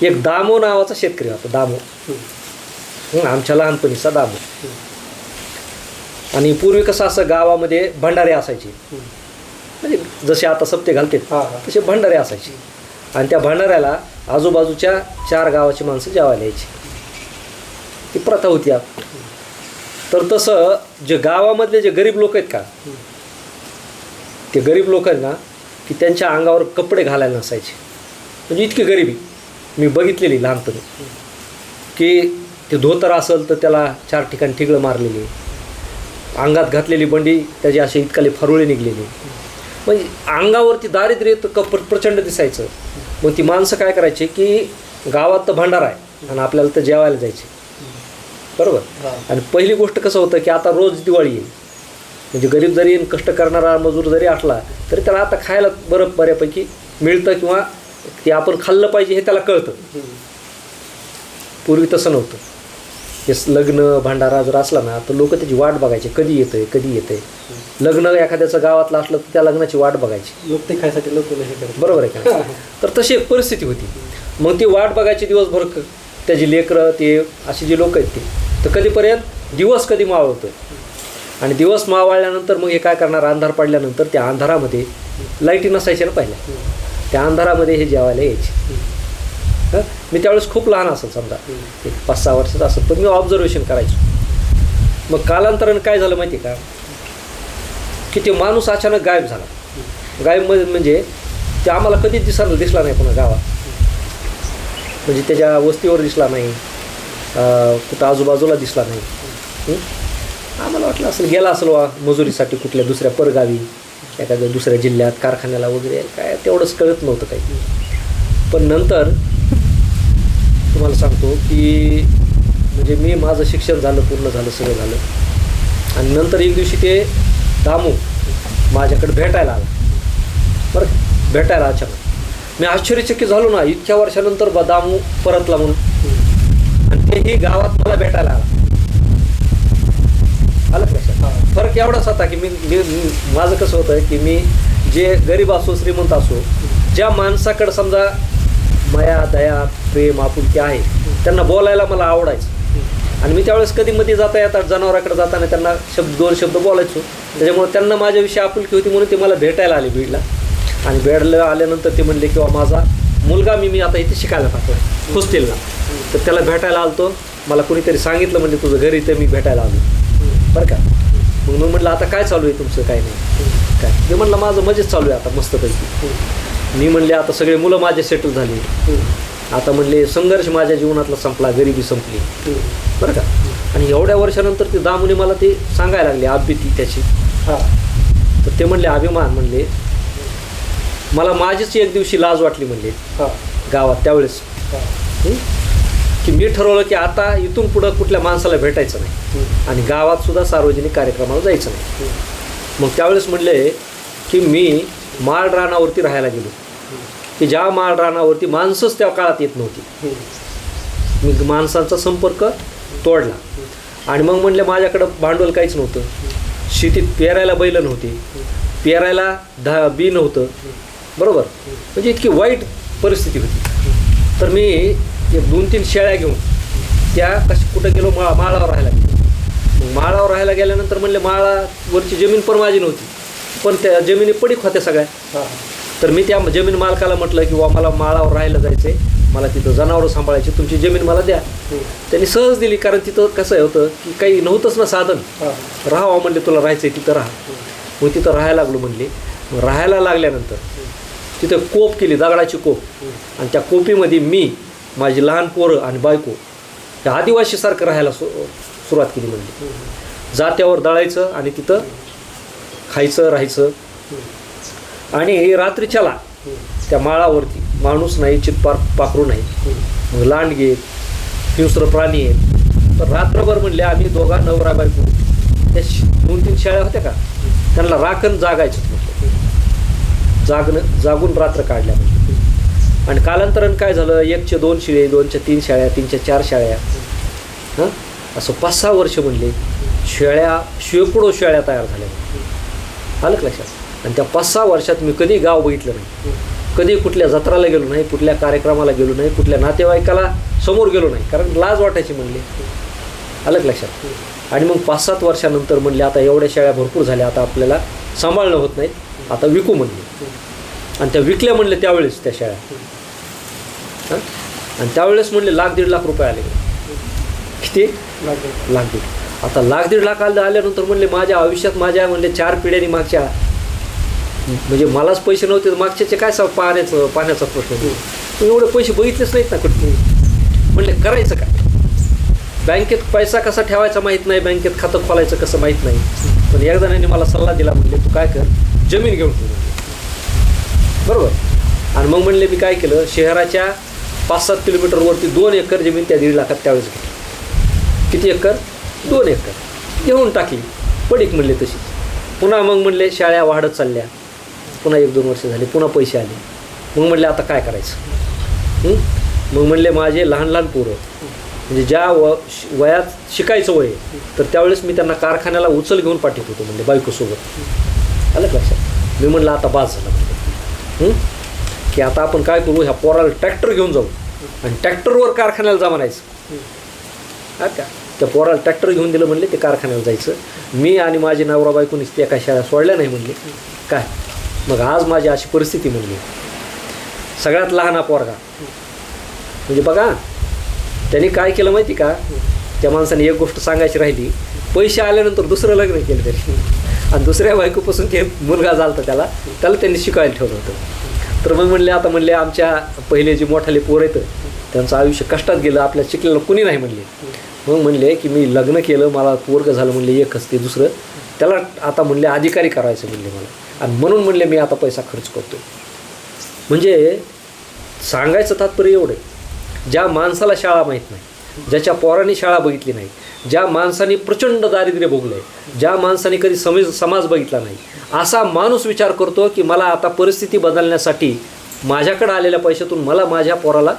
एक दामो नावाचा शेतकरी होता, दामो, आमच्या लहानपणीचा दामो. आणि पूर्वी कसं असं गावामध्ये भंडारे असायचे, म्हणजे जसे आता सप्ते घालते तसे भंडारे असायचे. आणि त्या भंडाऱ्याला आजूबाजूच्या 4 गावाची माणसं जेवायला यायची, ती प्रथा होती. तर तसं जे गावामधले जे गरीब लोक आहेत का, ते गरीब लोक आहेत ना, की त्यांच्या अंगावर कपडे घालायला नसायचे. म्हणजे इतकी गरिबी मी बघितलेली लहानपणी, की ते धोतर असेल तर त्याला 4 ठिकाणी ठिगळं मारलेली, अंगात घातलेली बंडी त्याची अशी इतकाली फरुळे निघलेली, म्हणजे अंगावरती दारिद्र्य प्रचंड दिसायचं. मग ती माणसं काय करायची की गावात तर भंडारा आहे आणि आपल्याला तर जेवायला जायचे, बरोबर. आणि पहिली गोष्ट कसं होतं की आता रोज दिवाळी येईल, म्हणजे गरीब जरी कष्ट करणारा मजूर जरी असला तरी त्याला आता खायला बऱ्यापैकी मिळतं, किंवा ते आपण खाल्लं पाहिजे हे त्याला कळतं. पूर्वी तसं नव्हतं. हे लग्न भंडारा जर असला ना तर लोक त्याची वाट बघायचे, कधी येतंय कधी येतंय. लग्न एखाद्याचं गावातलं असलं तर त्या लग्नाची वाट बघायची, लोक ते खायसाठी लोक हे करत, बरोबर आहे का. तर तशी एक परिस्थिती होती. मग ती वाट बघायची दिवसभर, त्याची लेकरं ते अशी जी लोक आहेत ते, तर कधीपर्यंत दिवस कधी मावळतोय. आणि दिवस मावळल्यानंतर मग हे काय करणार, अंधार पडल्यानंतर त्या अंधारामध्ये लाईटी नसायच्या ना पहिल्या, त्या अंधारामध्ये हे जेवायला यायचे. मी त्यावेळेस खूप लहान असेल, समजा एक 5-6 वर्षाचं असेल, पण मी ऑब्झर्वेशन करायचो. मग कालांतरानं काय झालं माहिती आहे का, की ते माणूस अचानक गायब झाला. गायब म्हणजे ते आम्हाला कधीच दिसला नाही पुन्हा गावात, म्हणजे त्याच्या वस्तीवर दिसला नाही, कुठं आजूबाजूला दिसला नाही. आम्हाला वाटलं असेल गेला असेल वा मजुरीसाठी कुठल्या दुसऱ्या परगावी, एखाद्या दुसऱ्या जिल्ह्यात कारखान्याला वगैरे, काय तेवढंच कळत नव्हतं काही. पण नंतर तुम्हाला सांगतो की म्हणजे मी माझं शिक्षण झालं, पूर्ण झालं, सगळं झालं. आणि नंतर एक दिवशी ते दामू माझ्याकडे भेटायला आला, बरं, भेटायला अचानक. मी आश्चर्यचकित झालो ना, इतक्या वर्षानंतर दामू परतला म्हणून. आणि तेही गावात मला भेटायला आला. आलं लक्षात. फरक एवढाच होता की मी माझं कसं होतं की मी जे गरीब असो श्रीमंत असो, ज्या माणसाकडं समजा माया दया प्रेम आपुलकी आहे त्यांना बोलायला मला आवडायचं. आणि मी त्यावेळेस कधी मध्ये जाता येतात जनावराकडे जाताना त्यांना 2 शब्द बोलायचो. त्याच्यामुळे त्यांना माझ्याविषयी आपुलकी होती म्हणून ते मला भेटायला आले बीडला. आणि बीडला आल्यानंतर ते म्हणले किंवा माझा मुलगा मी आता इथे शिकायला टाकतो हॉस्टेलला, तर त्याला भेटायला आलतो. मला कोणीतरी सांगितलं म्हणजे तुझं घरी ते मी भेटायला आलो, बरं का. मग मी म्हटलं आता काय चालू आहे तुमचं, काय नाही काय. मी म्हटलं माझं मजेत चालू आहे आता मस्तपैकी. मी म्हणले आता सगळे मुलं माझे सेटल झाले, आता म्हणले संघर्ष माझ्या जीवनातला संपला, गरिबी संपली, बरं का. आणि एवढ्या वर्षानंतर ते दामुने मला ते सांगायला लागले अभिती त्याची. तर ते म्हणले अभिमान, म्हणले मला माझीच एक दिवशी लाज वाटली म्हणले गावात त्यावेळेस, की मी ठरवलं की आता इथून पुढं कुठल्या माणसाला भेटायचं नाही आणि गावात सुद्धा सार्वजनिक कार्यक्रमाला जायचं नाही. मग त्यावेळेस म्हणले की मी माळ रानावरती राहायला गेलो, की ज्या माळ रानावरती माणसंच त्या काळात येत नव्हती. मी माणसांचा संपर्क तोडला. आणि मग म्हणले माझ्याकडं भांडवल काहीच नव्हतं, शेतीत पेरायला बैल नव्हती, पेरायला बी नव्हतं, बरोबर. म्हणजे इतकी वाईट परिस्थिती होती. तर मी 2-3 शेळ्या घेऊन त्या कुठं गेलो, माळावर राहायला गेलो. मग माळावर राहायला गेल्यानंतर म्हणले माळावरची जमीन पण माझी नव्हती, पण त्या जमिनी पडीक होत्या सगळ्या. तर मी त्या जमीन मालकाला म्हटलं की मला माळावर राहायला जायचं आहे, मला तिथं जनावरं सांभाळायची, तुमची जमीन मला द्या. त्यांनी सहज दिली, कारण तिथं कसं होतं की काही नव्हतंच ना साधन. राहावं म्हणले, तुला राहायचं आहे तिथं राहा. मग तिथं राहायला लागलो म्हणले. मग राहायला लागल्यानंतर तिथं कोप केली, दगडाची कोप. आणि त्या कोपीमध्ये मी, माझी लहान पोरं आणि बायको त्या आदिवासीसारखं राहायला सुरुवात केली. म्हणजे जात्यावर दळायचं आणि तिथं खायचं राहायचं. आणि रात्रीच्याला त्या माळावरती माणूस नाही, चितपार पाखरू नाही, मग लांडगे हिंस्र प्राणी आहेत. तर रात्रभर म्हणले आम्ही दोघा नवरा बायको त्या 2-3 शेळ्या होत्या का, त्यांना राखण जागायचं म्हटलं, जागून रात्र काढल्या. आणि कालांतरानं काय झालं, 1चे 2 शेळे, 2च्या 3 शेळ्या, 3च्या 4 शेळ्या, असं 5-6 वर्ष म्हणले शेकडो शेळ्या तयार झाल्या. आलं लक्षात. आणि त्या 5-6 वर्षात मी कधी गाव बघितलं नाही, कधी कुठल्या जत्राला गेलो नाही, कुठल्या कार्यक्रमाला गेलो नाही, कुठल्या नातेवाईकाला समोर गेलो नाही, कारण लाज वाटायची म्हणले. आलं लक्षात. आणि मग 5-7 वर्षानंतर म्हणले आता एवढ्या शेळ्या भरपूर झाल्या, आता आपल्याला सांभाळणं होत नाही, आता विकू म्हणले. आणि त्या विकल्या म्हणले त्यावेळेस त्या शेळ्या. हां. आणि त्यावेळेस म्हणले 1,00,000-1.5 लाख रुपये आले. किती? 1,00,000-1.5. आता 1,00,000-1.5 लाख आल्यानंतर म्हणले माझ्या आयुष्यात माझ्या म्हणले 4 पिढ्यांनी मागच्या, म्हणजे मलाच पैसे नव्हते, मागच्याचे काय पाण्याचा प्रश्न. तुम्ही एवढे पैसे बघितलेच नाहीत ना कुठे. म्हणले करायचं काय? बँकेत पैसा कसा ठेवायचा माहीत नाही, बँकेत खातं खोलायचं कसं माहीत नाही. पण एक जणांनी मला सल्ला दिला, म्हणले तू काय कर, जमीन घेऊन ठेव. बरोबर. आणि मग म्हणले मी काय केलं, शहराच्या 5-7 किलोमीटरवरती 2 एकर जमीन त्या 1.5 लाखात त्यावेळेस घेतली. किती एकर? 2 एकर घेऊन टाकली. पडीक म्हणले तशी. पुन्हा मग म्हणले शाळा वाढत चालल्या, पुन्हा 1-2 वर्ष झाले, पुन्हा पैसे आले. मग म्हणले आता काय करायचं. मग म्हणले माझे लहान लहान पोरं, म्हणजे ज्या वयात शिकायचं वय, तर त्यावेळेस मी त्यांना कारखान्याला उचल घेऊन पाठवत होतो म्हणले बायकोसोबत. आलं लक्षात. मी म्हणलं आता बास झालं म्हणले, की आता आपण काय करू, ह्या पोराला ट्रॅक्टर घेऊन जाऊ आणि ट्रॅक्टरवर कारखान्याला जा म्हणायचं. हा का. त्या पोराला ट्रॅक्टर घेऊन दिलं म्हणले, ते कारखान्याला जायचं. मी आणि माझी नवरा बायकोनीच त्या एका शाळा सोडल्या नाही म्हणले. काय मग आज माझी अशी परिस्थिती म्हणली. सगळ्यात लहान पोरगा म्हणजे बघा त्यांनी काय केलं माहिती का, त्या माणसाने एक गोष्ट सांगायची राहिली, पैसे आल्यानंतर दुसरं लग्न केलं तरी, आणि दुसऱ्या बायकोपासून ते मुलगा झाला त्याला त्यांनी शिकायला ठेवलं होतं. तर मग म्हणले आता म्हणले आमच्या पहिले जे मोठाले पोर आहेत त्यांचं आयुष्य कष्टात गेलं, आपल्या शिकलेलं कुणी नाही म्हणले. मग म्हणले की मी लग्न केलं, मला पोरगं झालं म्हणले एकच, ते दुसरं त्याला आता म्हणले अधिकारी करायचं म्हणले मला, आणि म्हणून म्हणले मी आता पैसा खर्च करतो. म्हणजे सांगायचं तात्पर्य एवढं, ज्या माणसाला शाळा माहीत नाही, ज्याच्या पोरांनी शाळा बघितली नाही, ज्या माणसाने प्रचंड दारिद्र्य भोगलं आहे, ज्या माणसाने कधी समाज बघितला नाही, असा माणूस विचार करतो की मला आता परिस्थिती बदलण्यासाठी माझ्याकडे आलेल्या पैशातून मला माझ्या पोराला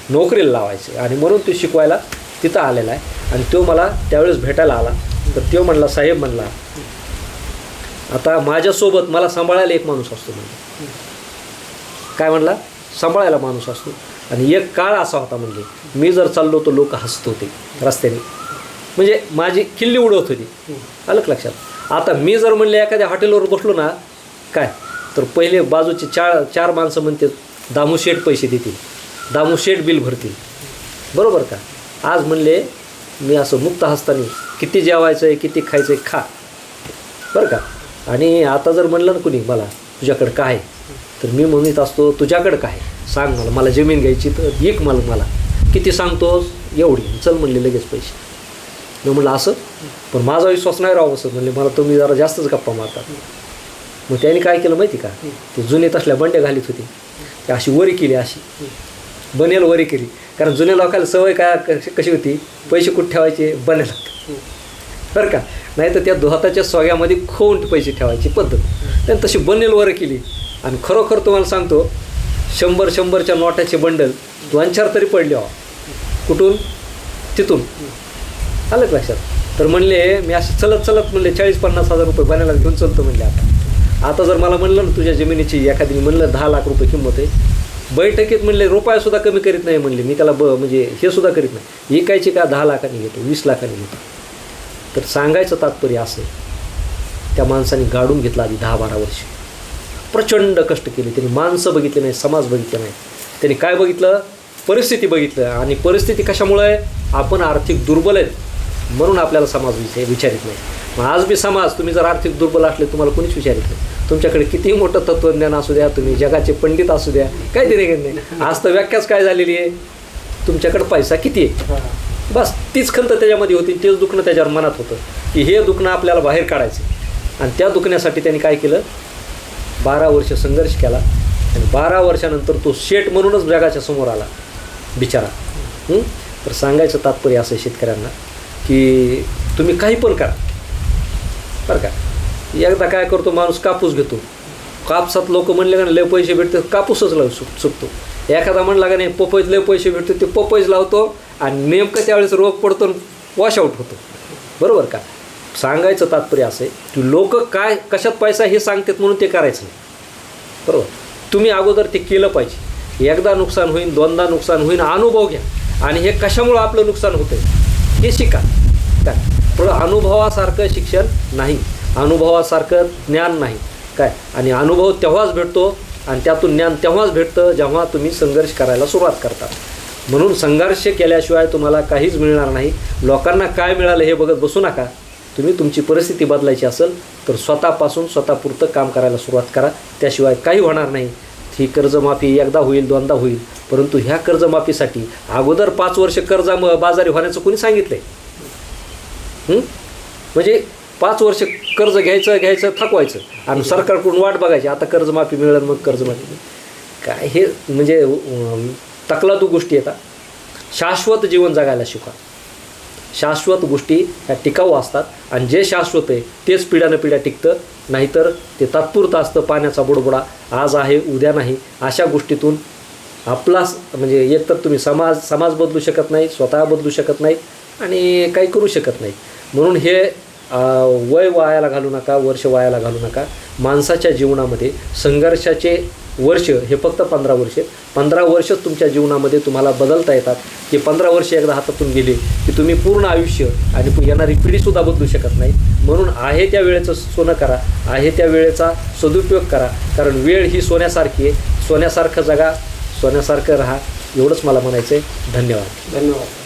नोकरीला लावायचे, आणि म्हणून तो शिकवायला तिथं आलेला आहे. आणि तो मला त्यावेळेस भेटायला आला, तर तो म्हणला साहेब म्हणला आता माझ्यासोबत मला सांभाळायला एक माणूस असतो म्हणजे. काय म्हणला? सांभाळायला माणूस असतो. आणि एक काळ असा होता म्हणजे मी जर चाललो तर लोक हसत होते रस्त्याने, म्हणजे माझी खिल्ली उडवत होती. आलं लक्षात. आता मी जर म्हणले एखाद्या हॉटेलवर बसलो ना काय, तर पहिले बाजूचे 4 माणसं म्हणते दामू शेठ पैसे देतील, दामू शेठ बिल भरतील. बरोबर का. आज म्हणले मी असं मुक्त हस्ताने किती जेवायचं आहे, किती खायचं आहे, खा. बरं का. आणि आता जर म्हणलं ना कुणी मला तुझ्याकडं काय, तर मी म्हणत असतो तुझ्याकडं काय सांग, मला जमीन घ्यायची तर एक मला किती सांगतोस, एवढी, चल म्हणले लगेच पैसे. मी म्हणलं असं, पण माझा विश्वास नाही राहावं असं म्हणले, मला तुम्ही जरा जास्तच गप्पा मारतात. मग त्याने काय केलं माहिती का, ते जुने तसल्या बंड्या घालीत होते, ते अशी वरी केली, अशी बनेल वरी केली. कारण जुन्या लोकांना सवय काय कशी होती, पैसे कुठे ठेवायचे, बनेला. बरं का. नाही तर त्या धोताच्या सोग्यामध्ये खोंट पैसे ठेवायची पद्धत, त्याने तशी बनेल वर केली. आणि खरोखर तुम्हाला सांगतो 100-100च्या नोटाचे बंडल 2-4 तरी पडले हो. कुठून? तिथून. आलं लक्षात. तर म्हणले मी असं चलत म्हणले 40-50 हजार रुपये बनायला घेऊन चलतो म्हणले. आता जर मला म्हणलं ना तुझ्या जमिनीची एखाद्याने म्हणलं 10 लाख रुपये किंमत आहे, बैठकीत म्हणले रुपयासुद्धा कमी करीत नाही म्हणले, मी त्याला म्हणजे हे सुद्धा करीत नाही, विकायची का 10 लाखांनी घेतो, 20 लाखांनी घेतो. तर सांगायचं तात्पर्य असं, त्या माणसाने गाडून घेतला आधी 10-12 वर्ष, प्रचंड कष्ट केले त्यांनी, माणसं बघितले नाही, समाज बघितले नाही, त्यांनी काय बघितलं, परिस्थिती बघितलं. आणि परिस्थिती कशामुळे आहे, आपण आर्थिक दुर्बल आहेत म्हणून आपल्याला समाज विचारित नाही. मग आज बी समाज, तुम्ही जर आर्थिक दुर्बल असले तुम्हाला कोणीच विचारित नाही. तुमच्याकडे कितीही मोठं तत्त्वज्ञान असू द्या, तुम्ही जगाचे पंडित असू द्या, काय दिले नाही. आज तर व्याख्याच काय झालेली आहे, तुमच्याकडे पैसा किती आहे, बस तीच खंत त्याच्यामध्ये होती, तेच दुखणं त्याच्यावर मनात होतं की हे दुखणं आपल्याला बाहेर काढायचं. आणि त्या दुखण्यासाठी त्यांनी काय केलं, 12 वर्ष संघर्ष केला. आणि 12 वर्षानंतर तो शेठ म्हणूनच जगाच्या समोर आला बिचारा. तर सांगायचं तात्पर्य असं शेतकऱ्यांना की तुम्ही काही पण करा बरं का. एकदा काय करतो माणूस, कापूस घेतो, कापसात लोक म्हणले का लय पैसे भेटतात, कापूसच लावू सुटतो. एखादा म्हणला का नाही पपईत लय पैसे भेटतो, ते पपईच लावतो आणि नेमकं त्यावेळेस रोग पडतो, वॉशआउट होतो. बरोबर का. सांगायचं तात्पर्य असं आहे की लोक काय कशात पैसा हे सांगतात म्हणून ते करायचं नाही. बरोबर. तुम्ही अगोदर ते केलं पाहिजे. एकदा नुकसान होईल, दोनदा नुकसान होईल, अनुभव घ्या आणि हे कशामुळं आपलं नुकसान होतं आहे हे शिका. काय पण अनुभवासारखं शिक्षण नाही, अनुभवासारखं ज्ञान नाही काय. आणि अनुभव तेव्हाच भेटतो आणि त्यातून ज्ञान तेव्हाच भेटतं जेव्हा तुम्ही संघर्ष करायला सुरुवात करता. म्हणून संघर्ष केल्याशिवाय तुम्हाला काहीच मिळणार नाही. लोकांना काय मिळालं हे बघत बसू नका. तुम्ही तुमची परिस्थिती बदलायची असेल तर स्वतःपासून स्वतःपुरतं काम करायला सुरुवात करा, त्याशिवाय काही होणार नाही. ही कर्जमाफी एकदा होईल, दोनदा होईल, परंतु ह्या कर्जमाफीसाठी अगोदर 5 वर्ष बाजारी होण्याचं कोणी सांगितलं आहे? म्हणजे 5 वर्ष कर्ज घ्यायचं थकवायचं आणि सरकारकडून वाट बघायची, आता कर्जमाफी मिळेल मग कर्जमाफी काय. हे म्हणजे तकलादू गोष्टी येतात. शाश्वत जीवन जगायला शिका. शाश्वत गोष्टी ह्या टिकाऊ असतात आणि जे शाश्वत आहे तेच पिढ्यानपिढ्या टिकतं, नाहीतर ते तात्पुरतं असतं, पाण्याचा बुडबुडा, आज आहे उद्या नाही. अशा गोष्टीतून आपला म्हणजे एकतर तुम्ही समाज बदलू शकत नाही, स्वतः बदलू शकत नाही आणि काही करू शकत नाही. म्हणून हे वय वायाला घालू नका, वर्ष वायाला घालू नका. माणसाच्या जीवनामध्ये संघर्षाचे वर्ष हे फक्त 15 वर्ष. 15 वर्षच तुमच्या जीवनामध्ये तुम्हाला बदलता येतात. हे 15 वर्ष एकदा हातातून गेले की तुम्ही पूर्ण आयुष्य आणि येणारी पिढीसुद्धा बदलू शकत नाही. म्हणून आहे त्या वेळेचं सोनं करा, आहे त्या वेळेचा सदुपयोग करा. कारण वेळ ही सोन्यासारखी आहे. सोन्यासारखं जगा, सोन्यासारखं राहा, एवढंच मला म्हणायचं आहे. धन्यवाद. धन्यवाद.